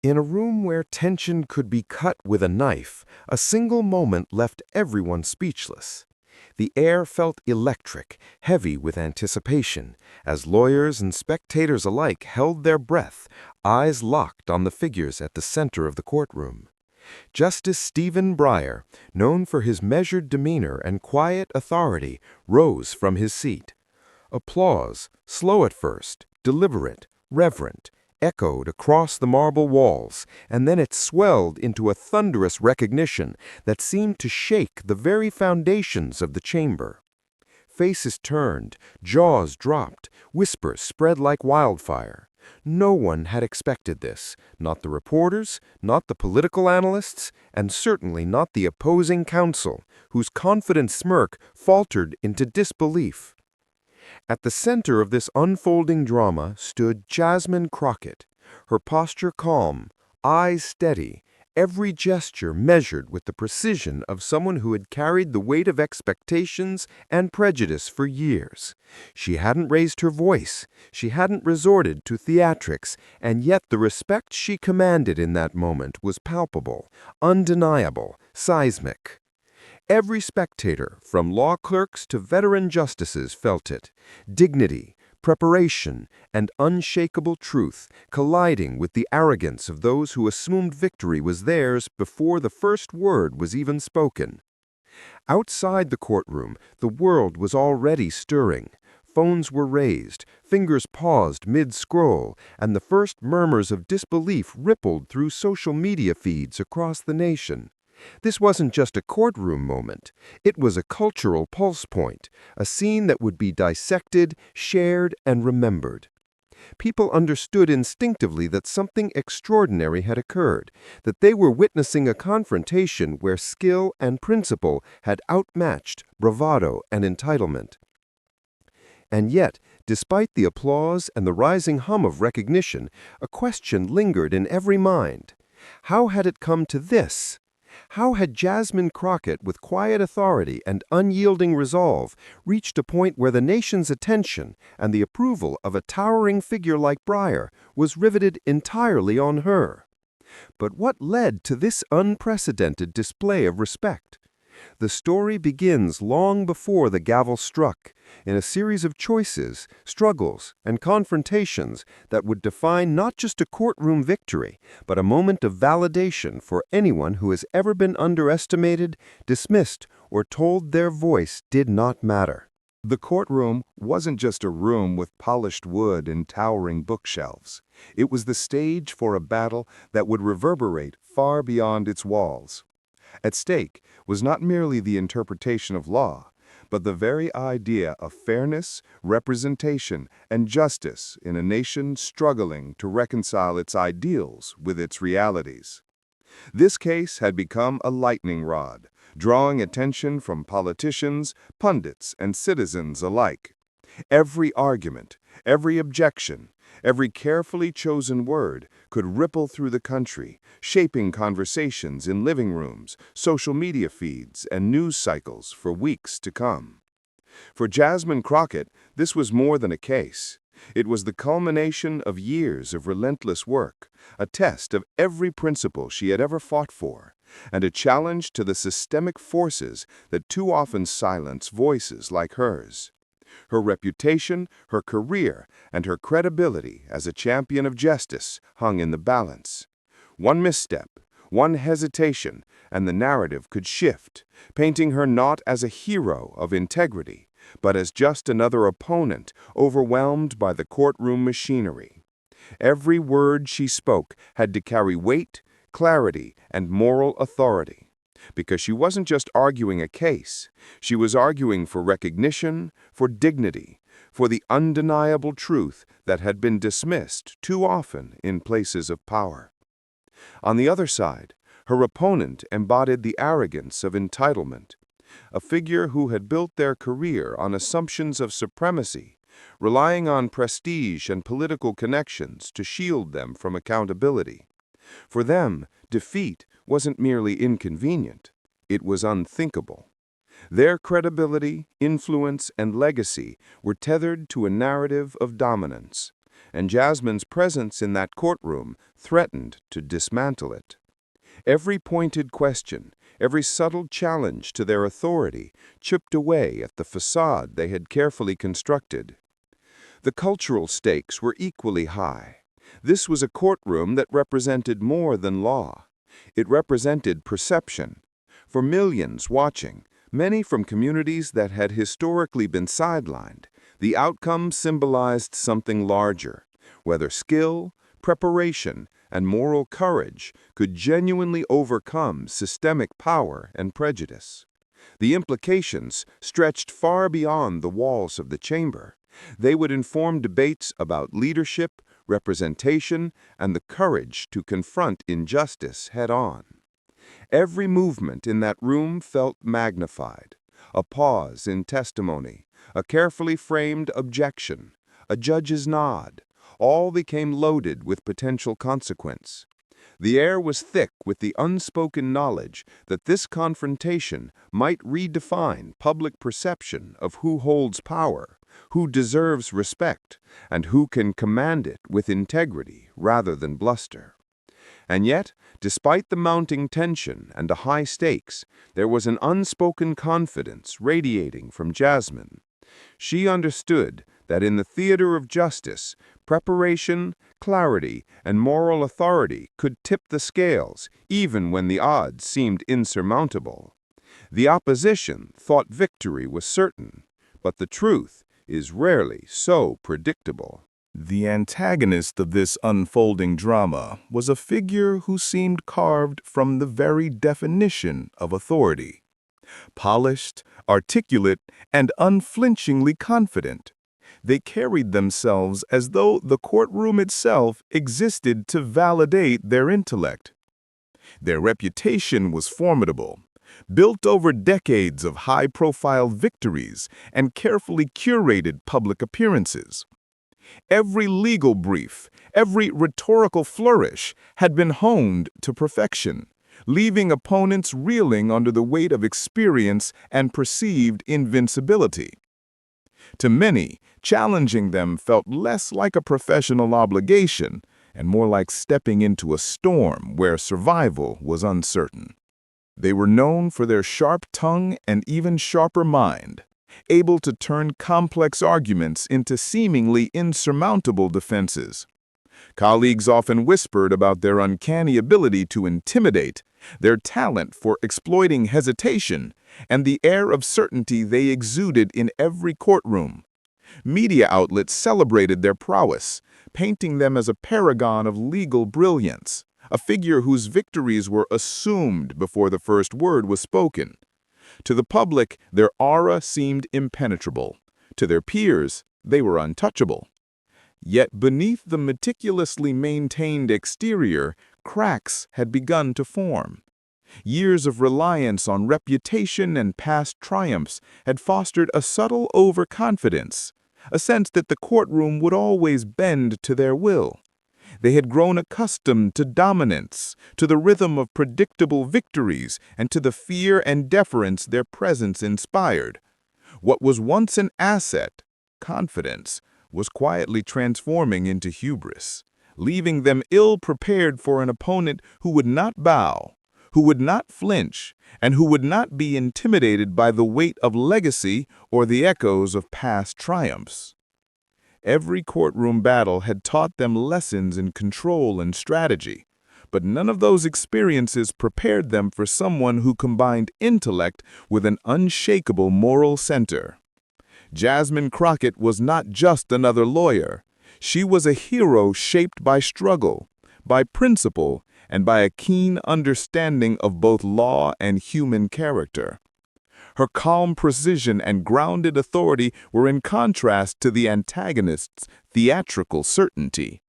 In a room where tension could be cut with a knife, a single moment left everyone speechless. The air felt electric, heavy with anticipation, as lawyers and spectators alike held their breath, eyes locked on the figures at the center of the courtroom. Justice Stephen Breyer, known for his measured demeanor and quiet authority, rose from his seat. Applause, slow at first, deliberate, reverent, echoed across the marble walls, and then it swelled into a thunderous recognition that seemed to shake the very foundations of the chamber. Faces turned, jaws dropped, whispers spread like wildfire. No one had expected this, not the reporters, not the political analysts, and certainly not the opposing counsel, whose confident smirk faltered into disbelief. At the center of this unfolding drama stood Jasmine Crockett, her posture calm, eyes steady, every gesture measured with the precision of someone who had carried the weight of expectations and prejudice for years. She hadn't raised her voice, she hadn't resorted to theatrics, and yet the respect she commanded in that moment was palpable, undeniable, seismic. Every spectator, from law clerks to veteran justices, felt it. Dignity, preparation, and unshakable truth colliding with the arrogance of those who assumed victory was theirs before the first word was even spoken. Outside the courtroom, the world was already stirring. Phones were raised, fingers paused mid-scroll, and the first murmurs of disbelief rippled through social media feeds across the nation. This wasn't just a courtroom moment. It was a cultural pulse point, a scene that would be dissected, shared, and remembered. People understood instinctively that something extraordinary had occurred, that they were witnessing a confrontation where skill and principle had outmatched bravado and entitlement. And yet, despite the applause and the rising hum of recognition, a question lingered in every mind. How had it come to this? How had Jasmine Crockett, with quiet authority and unyielding resolve, reached a point where the nation's attention and the approval of a towering figure like Breyer was riveted entirely on her? But what led to this unprecedented display of respect? The story begins long before the gavel struck, in a series of choices, struggles, and confrontations that would define not just a courtroom victory, but a moment of validation for anyone who has ever been underestimated, dismissed, or told their voice did not matter. The courtroom wasn't just a room with polished wood and towering bookshelves. It was the stage for a battle that would reverberate far beyond its walls. At stake was not merely the interpretation of law, but the very idea of fairness, representation, and justice in a nation struggling to reconcile its ideals with its realities. This case had become a lightning rod, drawing attention from politicians, pundits, and citizens alike. Every argument, every objection, every carefully chosen word could ripple through the country, shaping conversations in living rooms, social media feeds, and news cycles for weeks to come. For Jasmine Crockett, this was more than a case. It was the culmination of years of relentless work, a test of every principle she had ever fought for, and a challenge to the systemic forces that too often silence voices like hers. Her reputation, her career, and her credibility as a champion of justice hung in the balance. One misstep, one hesitation, and the narrative could shift, painting her not as a hero of integrity, but as just another opponent overwhelmed by the courtroom machinery. Every word she spoke had to carry weight, clarity, and moral authority. Because she wasn't just arguing a case, she was arguing for recognition, for dignity, for the undeniable truth that had been dismissed too often in places of power. On the other side, her opponent embodied the arrogance of entitlement, a figure who had built their career on assumptions of supremacy, relying on prestige and political connections to shield them from accountability. For them, defeat wasn't merely inconvenient, it was unthinkable. Their credibility, influence, and legacy were tethered to a narrative of dominance, and Jasmine's presence in that courtroom threatened to dismantle it. Every pointed question, every subtle challenge to their authority chipped away at the facade they had carefully constructed. The cultural stakes were equally high. This was a courtroom that represented more than law. It represented perception. For millions watching, many from communities that had historically been sidelined, the outcome symbolized something larger, whether skill, preparation, and moral courage could genuinely overcome systemic power and prejudice. The implications stretched far beyond the walls of the chamber. They would inform debates about leadership, representation, and the courage to confront injustice head-on. Every movement in that room felt magnified. A pause in testimony, a carefully framed objection, a judge's nod, all became loaded with potential consequence. The air was thick with the unspoken knowledge that this confrontation might redefine public perception of who holds power, who deserves respect, and who can command it with integrity rather than bluster. And yet, despite the mounting tension and the high stakes, there was an unspoken confidence radiating from Jasmine. She understood that in the theater of justice, preparation, clarity, and moral authority could tip the scales even when the odds seemed insurmountable. The opposition thought victory was certain, but the truth is rarely so predictable. The antagonist of this unfolding drama was a figure who seemed carved from the very definition of authority. Polished, articulate, and unflinchingly confident, they carried themselves as though the courtroom itself existed to validate their intellect. Their reputation was formidable, built over decades of high-profile victories and carefully curated public appearances. Every legal brief, every rhetorical flourish had been honed to perfection, leaving opponents reeling under the weight of experience and perceived invincibility. To many, challenging them felt less like a professional obligation and more like stepping into a storm where survival was uncertain. They were known for their sharp tongue and even sharper mind, able to turn complex arguments into seemingly insurmountable defenses. Colleagues often whispered about their uncanny ability to intimidate, their talent for exploiting hesitation, and the air of certainty they exuded in every courtroom. Media outlets celebrated their prowess, painting them as a paragon of legal brilliance, a figure whose victories were assumed before the first word was spoken. To the public, their aura seemed impenetrable. To their peers, they were untouchable. Yet beneath the meticulously maintained exterior, cracks had begun to form. Years of reliance on reputation and past triumphs had fostered a subtle overconfidence, a sense that the courtroom would always bend to their will. They had grown accustomed to dominance, to the rhythm of predictable victories, and to the fear and deference their presence inspired. What was once an asset, confidence, was quietly transforming into hubris, leaving them ill-prepared for an opponent who would not bow, who would not flinch, and who would not be intimidated by the weight of legacy or the echoes of past triumphs. Every courtroom battle had taught them lessons in control and strategy, but none of those experiences prepared them for someone who combined intellect with an unshakable moral center. Jasmine Crockett was not just another lawyer. She was a hero shaped by struggle, by principle, and by a keen understanding of both law and human character. Her calm precision and grounded authority were in contrast to the antagonist's theatrical certainty.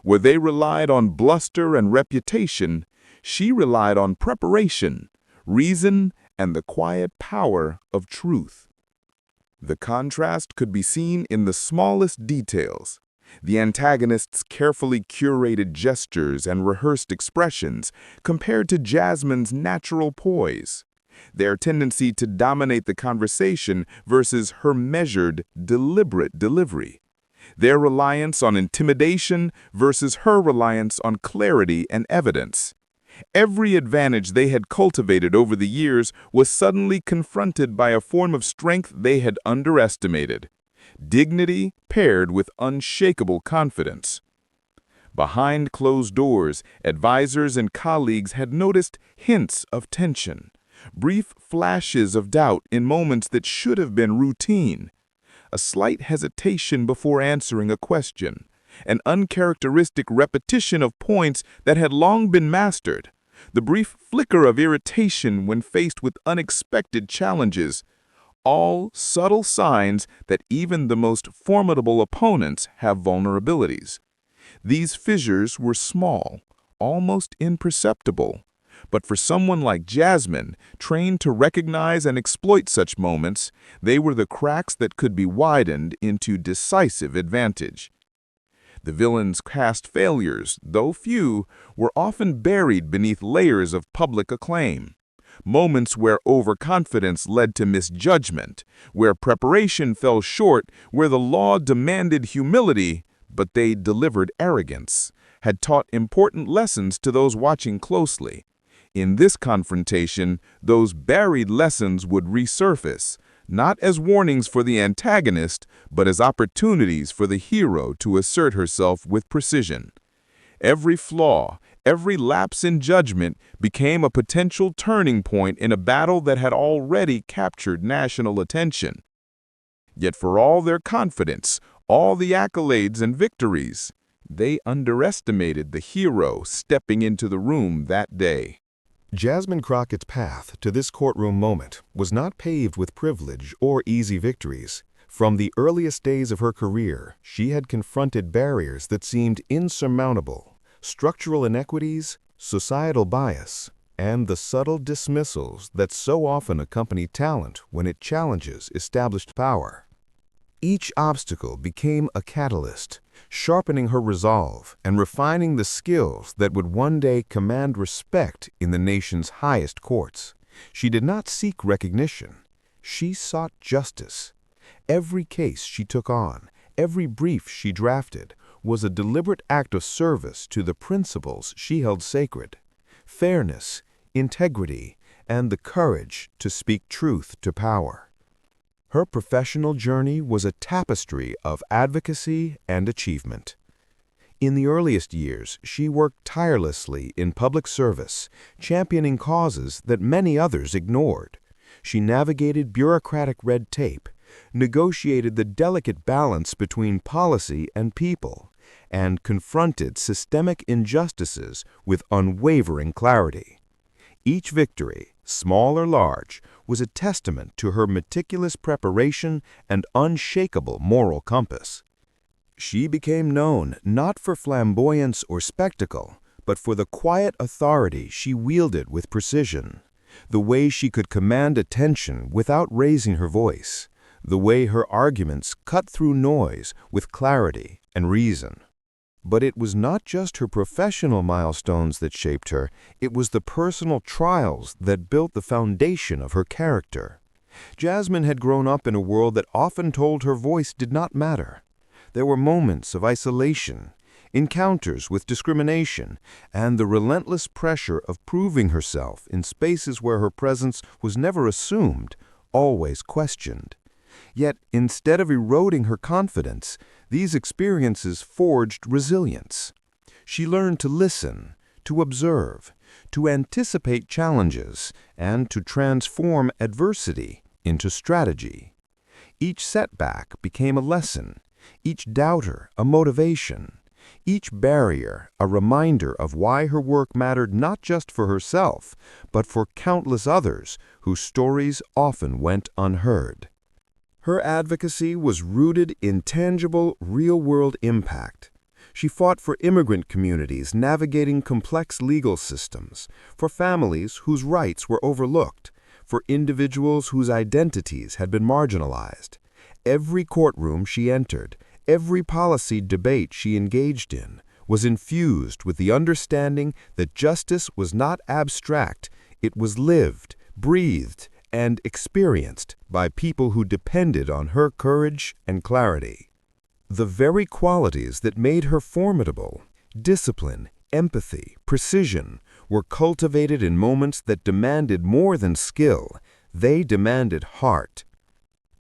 Where they relied on bluster and reputation, she relied on preparation, reason, and the quiet power of truth. The contrast could be seen in the smallest details. The antagonist's carefully curated gestures and rehearsed expressions compared to Jasmine's natural poise, their tendency to dominate the conversation versus her measured, deliberate delivery. their reliance on intimidation versus her reliance on clarity and evidence. Every advantage they had cultivated over the years was suddenly confronted by a form of strength they had underestimated. Dignity paired with unshakable confidence. Behind closed doors, advisors and colleagues had noticed hints of tension, brief flashes of doubt in moments that should have been routine. A slight hesitation before answering a question, an uncharacteristic repetition of points that had long been mastered, the brief flicker of irritation when faced with unexpected challenges, all subtle signs that even the most formidable opponents have vulnerabilities. These fissures were small, almost imperceptible, but for someone like Jasmine, trained to recognize and exploit such moments, they were the cracks that could be widened into decisive advantage. The villain's past failures, though few, were often buried beneath layers of public acclaim. Moments where overconfidence led to misjudgment, where preparation fell short, where the law demanded humility, but they delivered arrogance, had taught important lessons to those watching closely. In this confrontation, those buried lessons would resurface, not as warnings for the antagonist, but as opportunities for the hero to assert herself with precision. Every flaw, every lapse in judgment became a potential turning point in a battle that had already captured national attention. Yet for all their confidence, all the accolades and victories, they underestimated the hero stepping into the room that day. Jasmine Crockett's path to this courtroom moment was not paved with privilege or easy victories. From the earliest days of her career, she had confronted barriers that seemed insurmountable: structural inequities, societal bias, and the subtle dismissals that so often accompany talent when it challenges established power. Each obstacle became a catalyst, sharpening her resolve and refining the skills that would one day command respect in the nation's highest courts. She did not seek recognition. She sought justice. Every case she took on, every brief she drafted, was a deliberate act of service to the principles she held sacred: fairness, integrity, and the courage to speak truth to power. Her professional journey was a tapestry of advocacy and achievement. In the earliest years, she worked tirelessly in public service, championing causes that many others ignored. She navigated bureaucratic red tape, negotiated the delicate balance between policy and people, and confronted systemic injustices with unwavering clarity. Each victory, small or large, was a testament to her meticulous preparation and unshakable moral compass. She became known not for flamboyance or spectacle, but for the quiet authority she wielded with precision, the way she could command attention without raising her voice, the way her arguments cut through noise with clarity and reason. But it was not just her professional milestones that shaped her, it was the personal trials that built the foundation of her character. Jasmine had grown up in a world that often told her voice did not matter. There were moments of isolation, encounters with discrimination, and the relentless pressure of proving herself in spaces where her presence was never assumed, always questioned. Yet, instead of eroding her confidence, these experiences forged resilience. She learned to listen, to observe, to anticipate challenges, and to transform adversity into strategy. Each setback became a lesson, each doubter a motivation, each barrier a reminder of why her work mattered not just for herself, but for countless others whose stories often went unheard. Her advocacy was rooted in tangible, real-world impact. She fought for immigrant communities navigating complex legal systems, for families whose rights were overlooked, for individuals whose identities had been marginalized. Every courtroom she entered, every policy debate she engaged in, was infused with the understanding that justice was not abstract, it was lived, breathed, and experienced by people who depended on her courage and clarity. The very qualities that made her formidable, discipline, empathy, precision, were cultivated in moments that demanded more than skill. They demanded heart.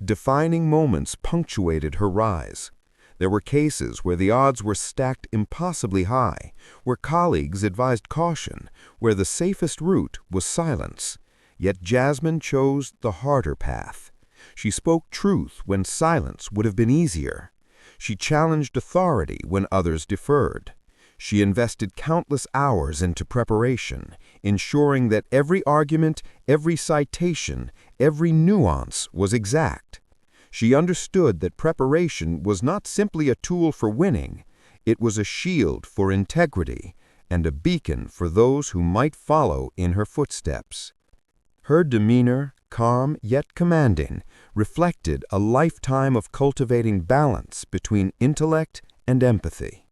Defining moments punctuated her rise. There were cases where the odds were stacked impossibly high, where colleagues advised caution, where the safest route was silence. Yet Jasmine chose the harder path. She spoke truth when silence would have been easier. She challenged authority when others deferred. She invested countless hours into preparation, ensuring that every argument, every citation, every nuance was exact. She understood that preparation was not simply a tool for winning, it was a shield for integrity and a beacon for those who might follow in her footsteps. Her demeanor, calm yet commanding, reflected a lifetime of cultivating balance between intellect and empathy.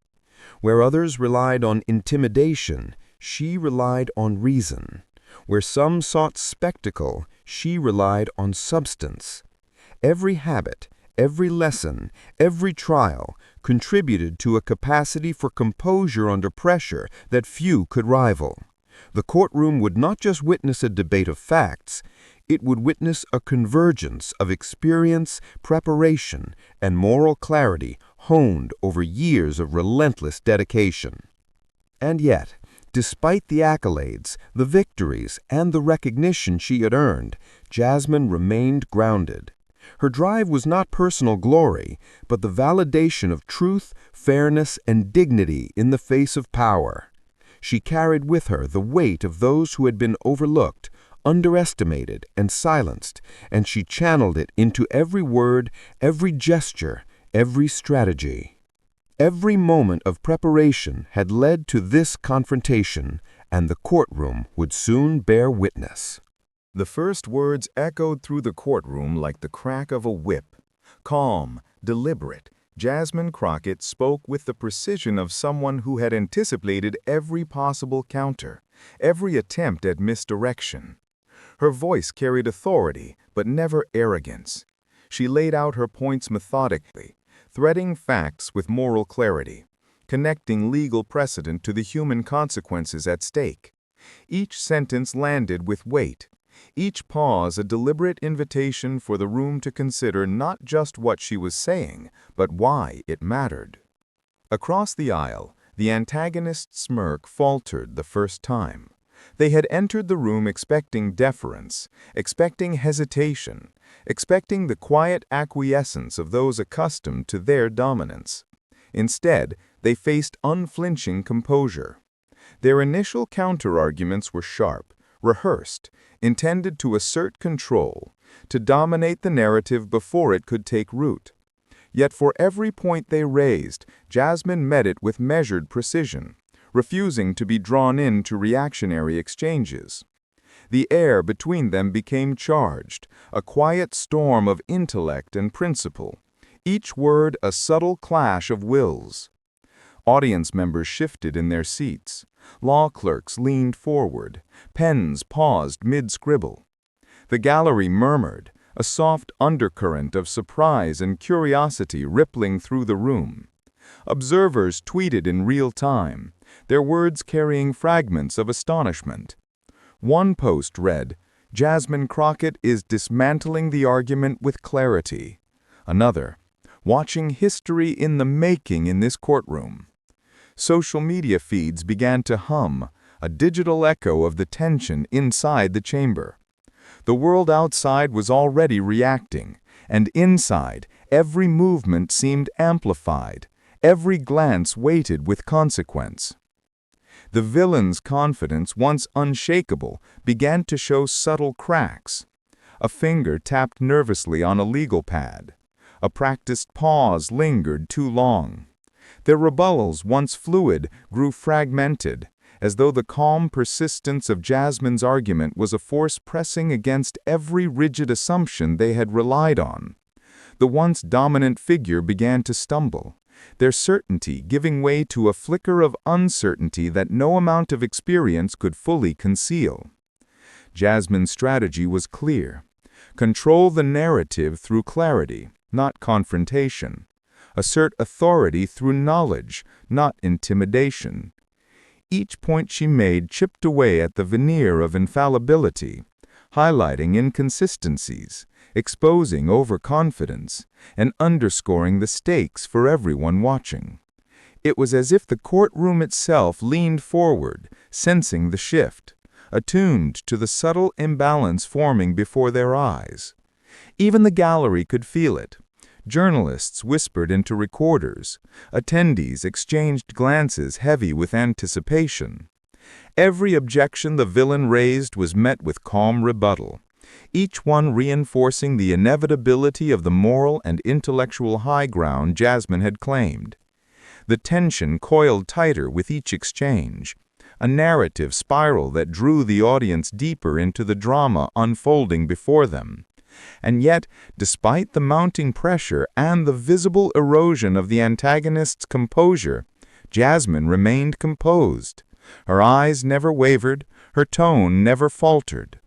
Where others relied on intimidation, she relied on reason. Where some sought spectacle, she relied on substance. Every habit, every lesson, every trial contributed to a capacity for composure under pressure that few could rival. The courtroom would not just witness a debate of facts, it would witness a convergence of experience, preparation, and moral clarity honed over years of relentless dedication. And yet, despite the accolades, the victories, and the recognition she had earned, Jasmine remained grounded. Her drive was not personal glory, but the validation of truth, fairness, and dignity in the face of power. She carried with her the weight of those who had been overlooked, underestimated, and silenced, and she channeled it into every word, every gesture, every strategy. Every moment of preparation had led to this confrontation, and the courtroom would soon bear witness. The first words echoed through the courtroom like the crack of a whip. Calm, deliberate, Jasmine Crockett spoke with the precision of someone who had anticipated every possible counter, every attempt at misdirection. Her voice carried authority, but never arrogance. She laid out her points methodically, threading facts with moral clarity, connecting legal precedent to the human consequences at stake. Each sentence landed with weight. Each pause a deliberate invitation for the room to consider not just what she was saying, but why it mattered. Across the aisle, the antagonist's smirk faltered the first time. They had entered the room expecting deference, expecting hesitation, expecting the quiet acquiescence of those accustomed to their dominance. Instead, they faced unflinching composure. Their initial counterarguments were sharp, rehearsed, intended to assert control, to dominate the narrative before it could take root. Yet for every point they raised, Jasmine met it with measured precision, refusing to be drawn into reactionary exchanges. The air between them became charged, a quiet storm of intellect and principle, each word a subtle clash of wills. Audience members shifted in their seats. Law clerks leaned forward. Pens paused mid-scribble. The gallery murmured, a soft undercurrent of surprise and curiosity rippling through the room. Observers tweeted in real time, their words carrying fragments of astonishment. One post read, "Jasmine Crockett is dismantling the argument with clarity." Another, "Watching history in the making in this courtroom." Social media feeds began to hum, a digital echo of the tension inside the chamber. The world outside was already reacting, and inside, every movement seemed amplified, every glance weighted with consequence. The villain's confidence, once unshakable, began to show subtle cracks. A finger tapped nervously on a legal pad. A practiced pause lingered too long. Their rebuttals, once fluid, grew fragmented, as though the calm persistence of Jasmine's argument was a force pressing against every rigid assumption they had relied on. The once dominant figure began to stumble, their certainty giving way to a flicker of uncertainty that no amount of experience could fully conceal. Jasmine's strategy was clear. Control the narrative through clarity, not confrontation. assert authority through knowledge, not intimidation. Each point she made chipped away at the veneer of infallibility, highlighting inconsistencies, exposing overconfidence, and underscoring the stakes for everyone watching. It was as if the courtroom itself leaned forward, sensing the shift, attuned to the subtle imbalance forming before their eyes. Even the gallery could feel it. Journalists whispered into recorders. Attendees exchanged glances heavy with anticipation. Every objection the villain raised was met with calm rebuttal, each one reinforcing the inevitability of the moral and intellectual high ground Jasmine had claimed. The tension coiled tighter with each exchange, a narrative spiral that drew the audience deeper into the drama unfolding before them. And yet, despite the mounting pressure and the visible erosion of the antagonist's composure, Jasmine remained composed. Her eyes never wavered, her tone never faltered.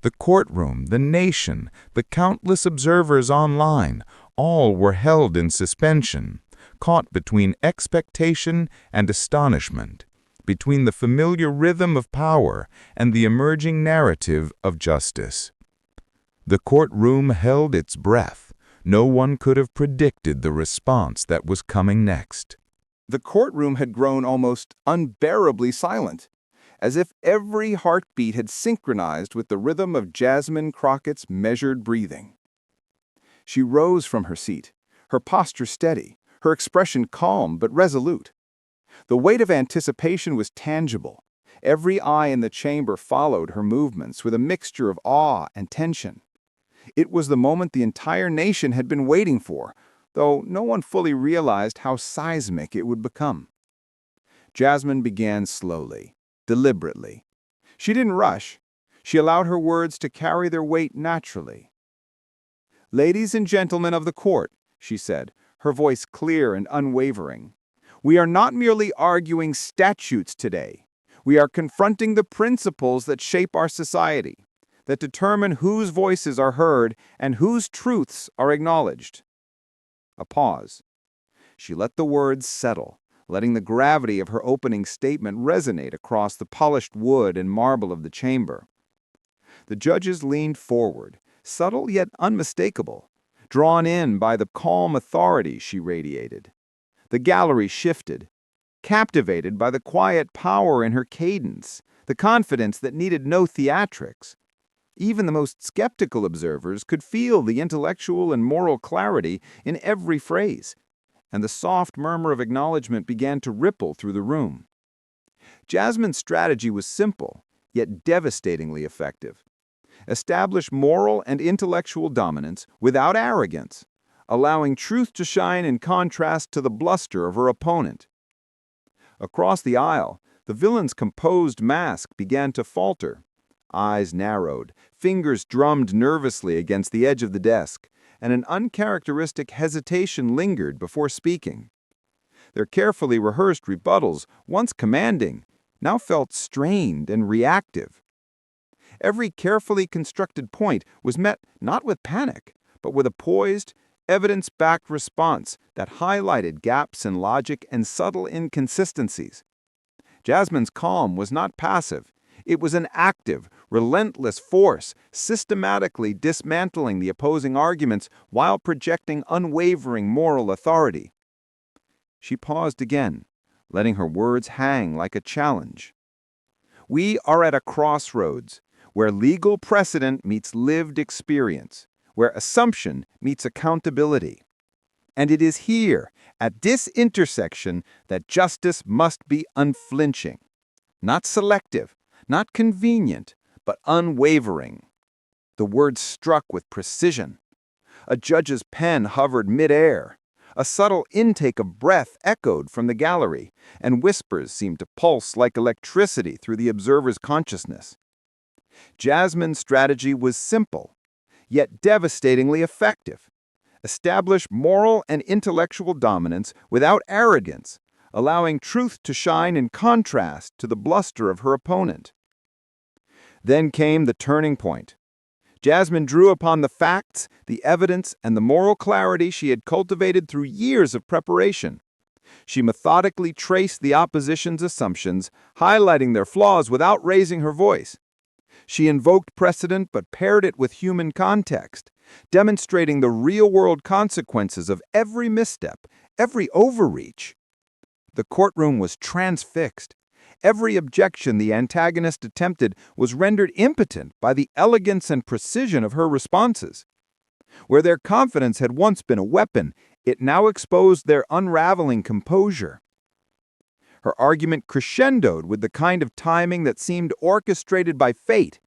The courtroom, the nation, the countless observers online, all were held in suspension, caught between expectation and astonishment, between the familiar rhythm of power and the emerging narrative of justice. The courtroom held its breath. No one could have predicted the response that was coming next. The courtroom had grown almost unbearably silent, as if every heartbeat had synchronized with the rhythm of Jasmine Crockett's measured breathing. She rose from her seat, her posture steady, her expression calm but resolute. The weight of anticipation was tangible. Every eye in the chamber followed her movements with a mixture of awe and tension. It was the moment the entire nation had been waiting for, though no one fully realized how seismic it would become. Jasmine began slowly, deliberately. She didn't rush. She allowed her words to carry their weight naturally. "Ladies and gentlemen of the court," she said, her voice clear and unwavering, "we are not merely arguing statutes today. We are confronting the principles that shape our society, that determine whose voices are heard and whose truths are acknowledged." A pause. She let the words settle, letting the gravity of her opening statement resonate across the polished wood and marble of the chamber. The judges leaned forward, subtle yet unmistakable, drawn in by the calm authority she radiated. The gallery shifted, captivated by the quiet power in her cadence, the confidence that needed no theatrics. Even the most skeptical observers could feel the intellectual and moral clarity in every phrase, and the soft murmur of acknowledgement began to ripple through the room. Jasmine's strategy was simple, yet devastatingly effective. Establish moral and intellectual dominance without arrogance, allowing truth to shine in contrast to the bluster of her opponent. Across the aisle, the villain's composed mask began to falter. Eyes narrowed, fingers drummed nervously against the edge of the desk, and an uncharacteristic hesitation lingered before speaking. Their carefully rehearsed rebuttals, once commanding, now felt strained and reactive. Every carefully constructed point was met not with panic, but with a poised, evidence-backed response that highlighted gaps in logic and subtle inconsistencies. Jasmine's calm was not passive. It was an active, relentless force, systematically dismantling the opposing arguments while projecting unwavering moral authority. She paused again, letting her words hang like a challenge. "We are at a crossroads, where legal precedent meets lived experience, where assumption meets accountability. And it is here, at this intersection, that justice must be unflinching, not selective, not convenient, but unwavering." The words struck with precision. A judge's pen hovered mid-air. A subtle intake of breath echoed from the gallery, and whispers seemed to pulse like electricity through the observer's consciousness. Jasmine's strategy was simple, yet devastatingly effective. Establish moral and intellectual dominance without arrogance, allowing truth to shine in contrast to the bluster of her opponent. Then came the turning point. Jasmine drew upon the facts, the evidence, and the moral clarity she had cultivated through years of preparation. She methodically traced the opposition's assumptions, highlighting their flaws without raising her voice. She invoked precedent but paired it with human context, demonstrating the real-world consequences of every misstep, every overreach. The courtroom was transfixed. Every objection the antagonist attempted was rendered impotent by the elegance and precision of her responses. Where their confidence had once been a weapon, it now exposed their unraveling composure. Her argument crescendoed with the kind of timing that seemed orchestrated by fate.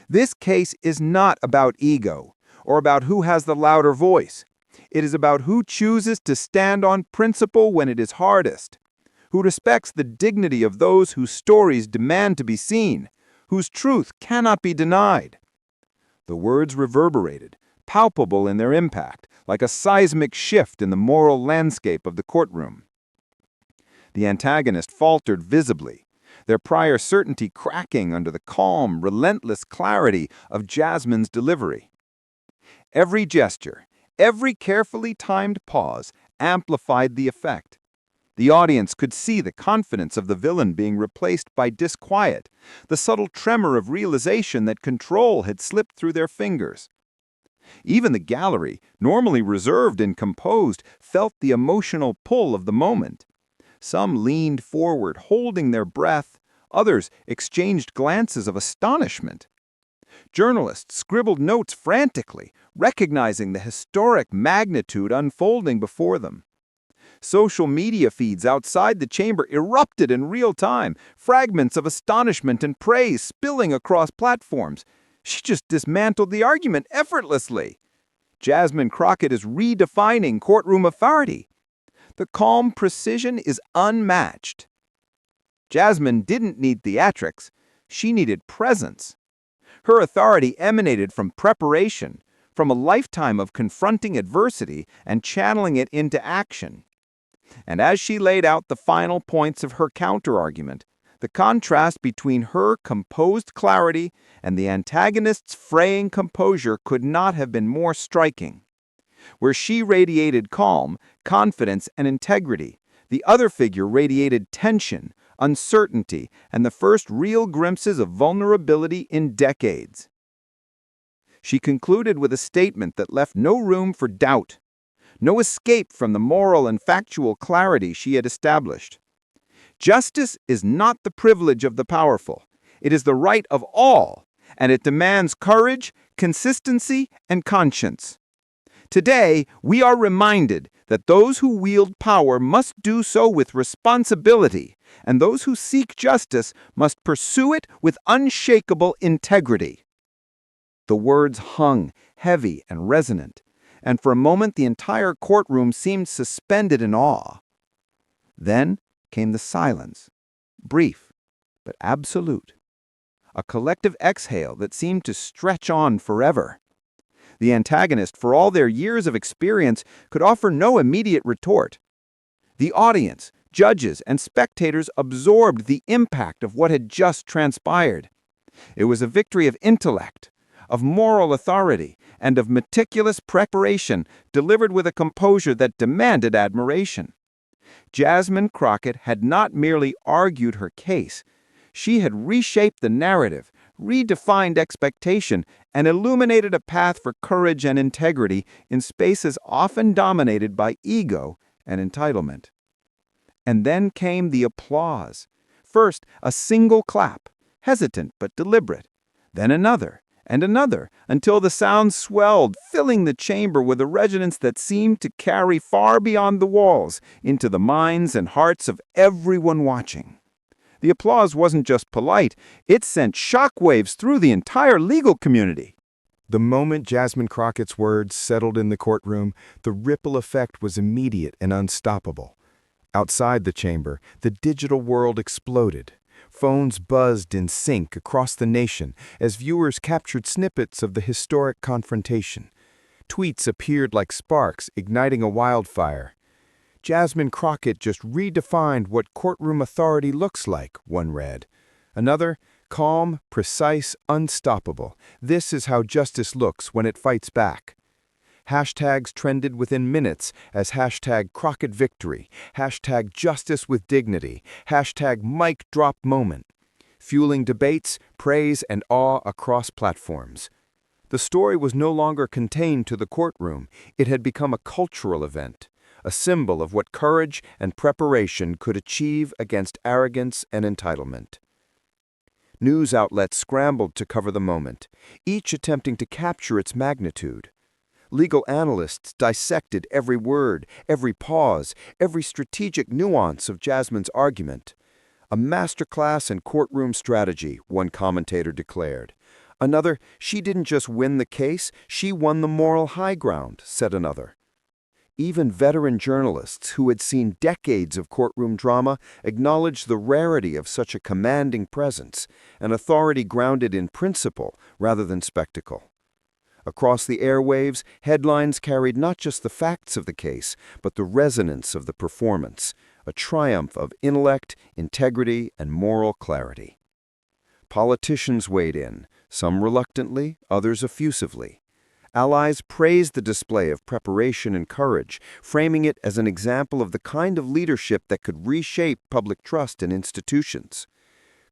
This case is not about ego, or about who has the louder voice. It is about who chooses to stand on principle when it is hardest, who respects the dignity of those whose stories demand to be seen, whose truth cannot be denied. The words reverberated, palpable in their impact, like a seismic shift in the moral landscape of the courtroom. The antagonist faltered visibly, their prior certainty cracking under the calm, relentless clarity of Jasmine's delivery. Every gesture, every carefully timed pause amplified the effect. The audience could see the confidence of the villain being replaced by disquiet, the subtle tremor of realization that control had slipped through their fingers. Even the gallery, normally reserved and composed, felt the emotional pull of the moment. Some leaned forward, holding their breath. Others exchanged glances of astonishment. Journalists scribbled notes frantically, recognizing the historic magnitude unfolding before them. Social media feeds outside the chamber erupted in real time, fragments of astonishment and praise spilling across platforms. She just dismantled the argument effortlessly. Jasmine Crockett is redefining courtroom authority. The calm precision is unmatched. Jasmine didn't need theatrics. She needed presence. Her authority emanated from preparation, from a lifetime of confronting adversity and channeling it into action. And as she laid out the final points of her counterargument, the contrast between her composed clarity and the antagonist's fraying composure could not have been more striking. Where she radiated calm, confidence, and integrity, the other figure radiated tension, uncertainty, and the first real glimpses of vulnerability in decades. She concluded with a statement that left no room for doubt, no escape from the moral and factual clarity she had established. Justice is not the privilege of the powerful. It is the right of all, and it demands courage, consistency, and conscience. Today, we are reminded that those who wield power must do so with responsibility, and those who seek justice must pursue it with unshakable integrity. The words hung, heavy and resonant, and for a moment the entire courtroom seemed suspended in awe. Then came the silence, brief but absolute, a collective exhale that seemed to stretch on forever. The antagonist, for all their years of experience, could offer no immediate retort. The audience, judges, and spectators absorbed the impact of what had just transpired. It was a victory of intellect, of moral authority, and of meticulous preparation, delivered with a composure that demanded admiration. Jasmine Crockett had not merely argued her case. She had reshaped the narrative, redefined expectation, and illuminated a path for courage and integrity in spaces often dominated by ego and entitlement. And then came the applause. First, a single clap, hesitant but deliberate. Then another, and another, until the sound swelled, filling the chamber with a resonance that seemed to carry far beyond the walls into the minds and hearts of everyone watching. The applause wasn't just polite, it sent shockwaves through the entire legal community. The moment Jasmine Crockett's words settled in the courtroom, the ripple effect was immediate and unstoppable. Outside the chamber, the digital world exploded. Phones buzzed in sync across the nation as viewers captured snippets of the historic confrontation. Tweets appeared like sparks, igniting a wildfire. Jasmine Crockett just redefined what courtroom authority looks like, one read. Another, Calm, precise, unstoppable. This is how justice looks when it fights back. Hashtags trended within minutes as hashtag Crockett Victory, hashtag Justice with Dignity, hashtag Mic Drop Moment, fueling debates, praise, and awe across platforms. The story was no longer contained to the courtroom. It had become a cultural event, a symbol of what courage and preparation could achieve against arrogance and entitlement. News outlets scrambled to cover the moment, each attempting to capture its magnitude. Legal analysts dissected every word, every pause, every strategic nuance of Jasmine's argument. A masterclass in courtroom strategy, one commentator declared. Another, she didn't just win the case, she won the moral high ground, said another. Even veteran journalists who had seen decades of courtroom drama acknowledged the rarity of such a commanding presence, an authority grounded in principle rather than spectacle. Across the airwaves, headlines carried not just the facts of the case, but the resonance of the performance, a triumph of intellect, integrity, and moral clarity. Politicians weighed in, some reluctantly, others effusively. Allies praised the display of preparation and courage, framing it as an example of the kind of leadership that could reshape public trust in institutions.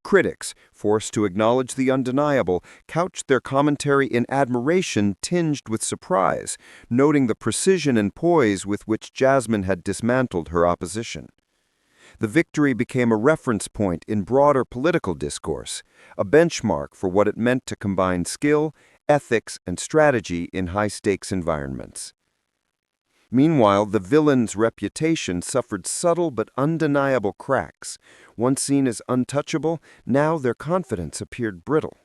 Critics, forced to acknowledge the undeniable, couched their commentary in admiration tinged with surprise, noting the precision and poise with which Jasmine had dismantled her opposition. The victory became a reference point in broader political discourse, a benchmark for what it meant to combine skill, ethics, and strategy in high-stakes environments. Meanwhile, the villain's reputation suffered subtle but undeniable cracks. Once seen as untouchable, now their confidence appeared brittle.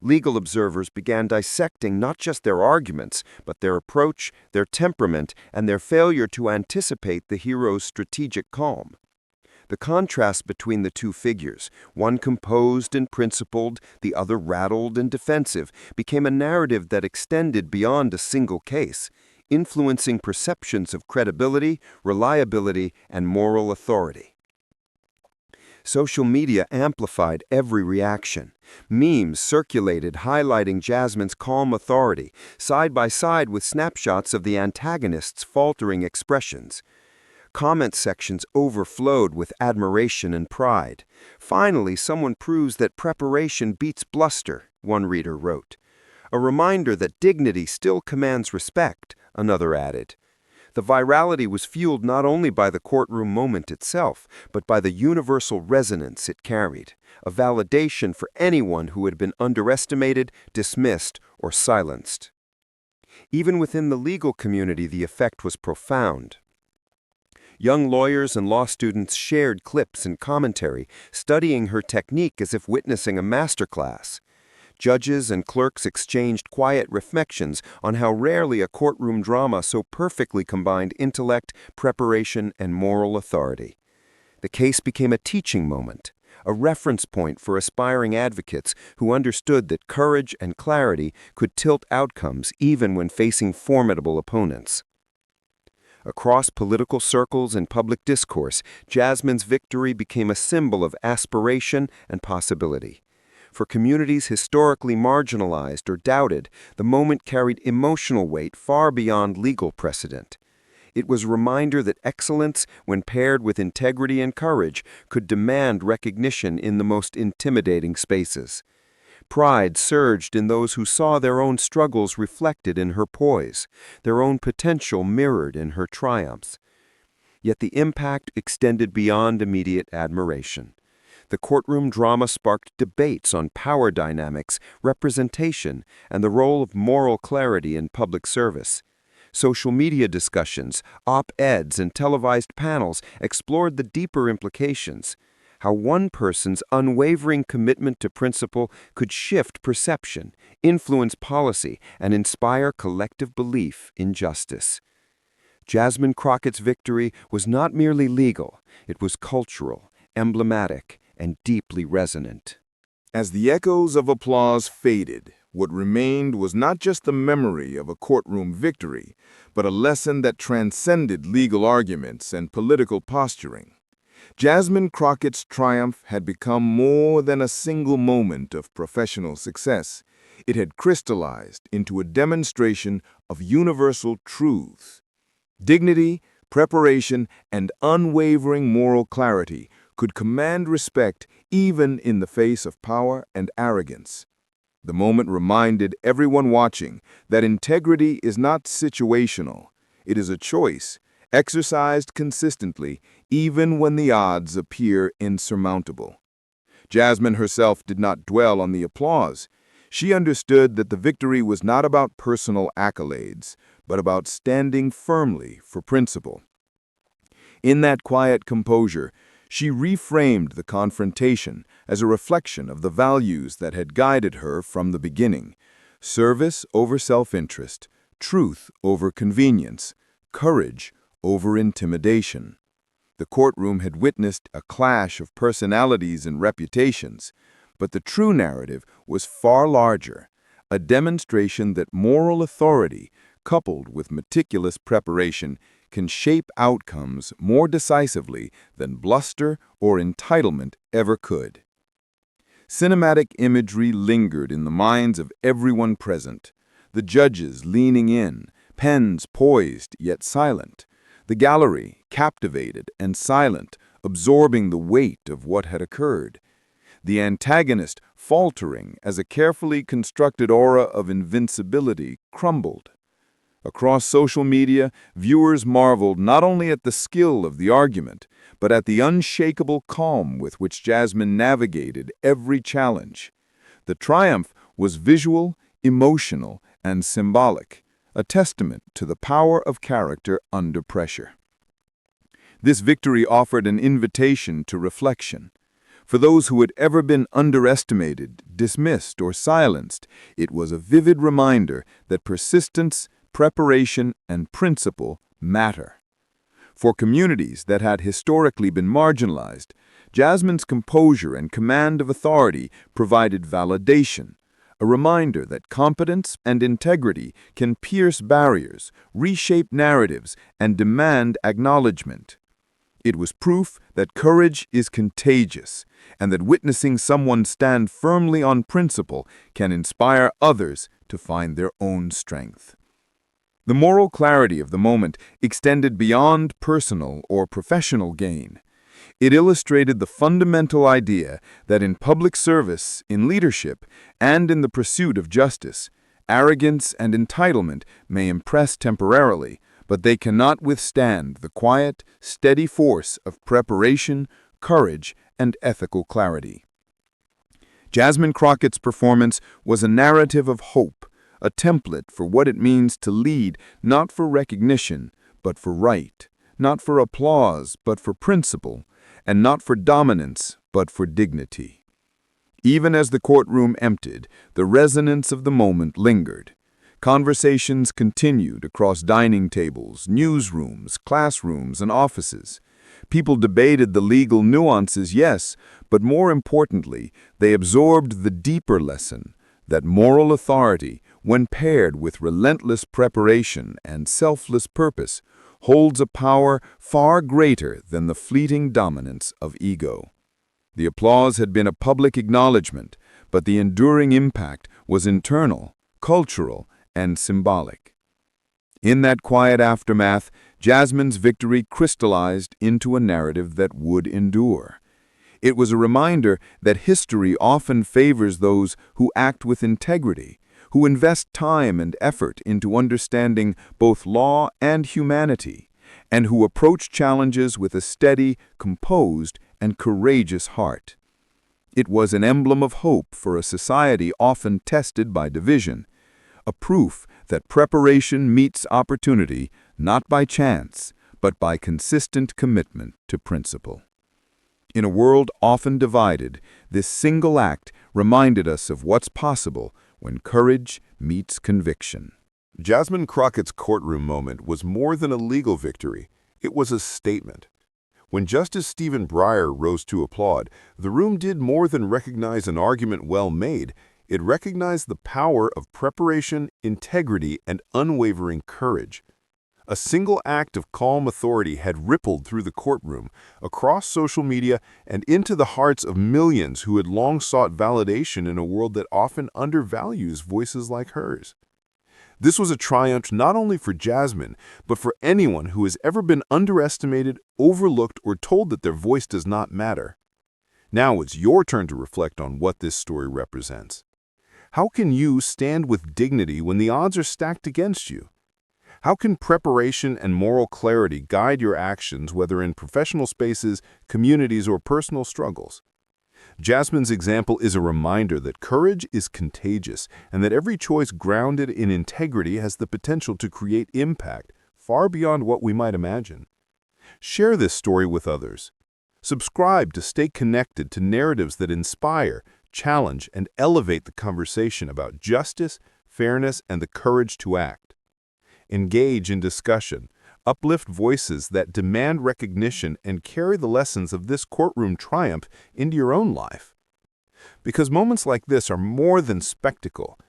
Legal observers began dissecting not just their arguments, but their approach, their temperament, and their failure to anticipate the hero's strategic calm. The contrast between the two figures, one composed and principled, the other rattled and defensive, became a narrative that extended beyond a single case, influencing perceptions of credibility, reliability, and moral authority. Social media amplified every reaction. Memes circulated highlighting Jasmine's calm authority, side by side with snapshots of the antagonist's faltering expressions. Comment sections overflowed with admiration and pride. Finally, someone proves that preparation beats bluster, one reader wrote. A reminder that dignity still commands respect, another added. The virality was fueled not only by the courtroom moment itself, but by the universal resonance it carried, a validation for anyone who had been underestimated, dismissed, or silenced. Even within the legal community, the effect was profound. Young lawyers and law students shared clips and commentary, studying her technique as if witnessing a masterclass. Judges and clerks exchanged quiet reflections on how rarely a courtroom drama so perfectly combined intellect, preparation, and moral authority. The case became a teaching moment, a reference point for aspiring advocates who understood that courage and clarity could tilt outcomes even when facing formidable opponents. Across political circles and public discourse, Jasmine's victory became a symbol of aspiration and possibility. For communities historically marginalized or doubted, the moment carried emotional weight far beyond legal precedent. It was a reminder that excellence, when paired with integrity and courage, could demand recognition in the most intimidating spaces. Pride surged in those who saw their own struggles reflected in her poise, their own potential mirrored in her triumphs. Yet the impact extended beyond immediate admiration. The courtroom drama sparked debates on power dynamics, representation, and the role of moral clarity in public service. Social media discussions, op-eds, and televised panels explored the deeper implications, how one person's unwavering commitment to principle could shift perception, influence policy, and inspire collective belief in justice. Jasmine Crockett's victory was not merely legal, it was cultural, emblematic, and deeply resonant. As the echoes of applause faded, what remained was not just the memory of a courtroom victory, but a lesson that transcended legal arguments and political posturing. Jasmine Crockett's triumph had become more than a single moment of professional success. It had crystallized into a demonstration of universal truths. Dignity, preparation, and unwavering moral clarity could command respect even in the face of power and arrogance. The moment reminded everyone watching that integrity is not situational. It is a choice, exercised consistently, even when the odds appear insurmountable. Jasmine herself did not dwell on the applause. She understood that the victory was not about personal accolades, but about standing firmly for principle. In that quiet composure, she reframed the confrontation as a reflection of the values that had guided her from the beginning: service over self-interest, truth over convenience, courage over intimidation. The courtroom had witnessed a clash of personalities and reputations, but the true narrative was far larger, a demonstration that moral authority, coupled with meticulous preparation, can shape outcomes more decisively than bluster or entitlement ever could. Cinematic imagery lingered in the minds of everyone present, the judges leaning in, pens poised yet silent, the gallery captivated and silent, absorbing the weight of what had occurred, the antagonist faltering as a carefully constructed aura of invincibility crumbled. Across social media, viewers marveled not only at the skill of the argument, but at the unshakable calm with which Jasmine navigated every challenge. The triumph was visual, emotional, and symbolic, a testament to the power of character under pressure. This victory offered an invitation to reflection. For those who had ever been underestimated, dismissed, or silenced, it was a vivid reminder that persistence, preparation, and principle matter. For communities that had historically been marginalized, Jasmine's composure and command of authority provided validation, a reminder that competence and integrity can pierce barriers, reshape narratives, and demand acknowledgement. It was proof that courage is contagious, and that witnessing someone stand firmly on principle can inspire others to find their own strength. The moral clarity of the moment extended beyond personal or professional gain. It illustrated the fundamental idea that in public service, in leadership, and in the pursuit of justice, arrogance and entitlement may impress temporarily, but they cannot withstand the quiet, steady force of preparation, courage, and ethical clarity. Jasmine Crockett's performance was a narrative of hope, a template for what it means to lead not for recognition, but for right, not for applause, but for principle, and not for dominance, but for dignity. Even as the courtroom emptied, the resonance of the moment lingered. Conversations continued across dining tables, newsrooms, classrooms, and offices. People debated the legal nuances, yes, but more importantly, they absorbed the deeper lesson that moral authority, when paired with relentless preparation and selfless purpose, holds a power far greater than the fleeting dominance of ego. The applause had been a public acknowledgement, but the enduring impact was internal, cultural, and symbolic. In that quiet aftermath, Jasmine's victory crystallized into a narrative that would endure. It was a reminder that history often favors those who act with integrity, who invest time and effort into understanding both law and humanity, and who approach challenges with a steady, composed, and courageous heart. It was an emblem of hope for a society often tested by division, a proof that preparation meets opportunity not by chance, but by consistent commitment to principle. In a world often divided, this single act reminded us of what's possible when courage meets conviction. Jasmine Crockett's courtroom moment was more than a legal victory. It was a statement. When Justice Stephen Breyer rose to applaud, the room did more than recognize an argument well made. It recognized the power of preparation, integrity, and unwavering courage. A single act of calm authority had rippled through the courtroom, across social media, and into the hearts of millions who had long sought validation in a world that often undervalues voices like hers. This was a triumph not only for Jasmine, but for anyone who has ever been underestimated, overlooked, or told that their voice does not matter. Now it's your turn to reflect on what this story represents. How can you stand with dignity when the odds are stacked against you? How can preparation and moral clarity guide your actions, whether in professional spaces, communities, or personal struggles? Jasmine's example is a reminder that courage is contagious and that every choice grounded in integrity has the potential to create impact far beyond what we might imagine. Share this story with others. Subscribe to stay connected to narratives that inspire, challenge, and elevate the conversation about justice, fairness, and the courage to act. Engage in discussion, uplift voices that demand recognition, and carry the lessons of this courtroom triumph into your own life. Because moments like this are more than spectacle.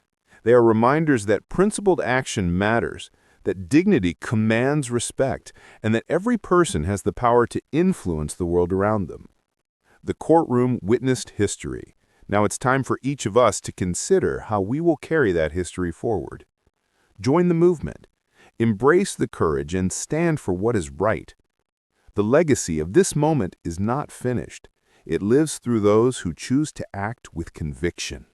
They are reminders that principled action matters, that dignity commands respect, and that every person has the power to influence the world around them. The courtroom witnessed history. Now it's time for each of us to consider how we will carry that history forward. Join the movement. Embrace the courage and stand for what is right. The legacy of this moment is not finished. It lives through those who choose to act with conviction.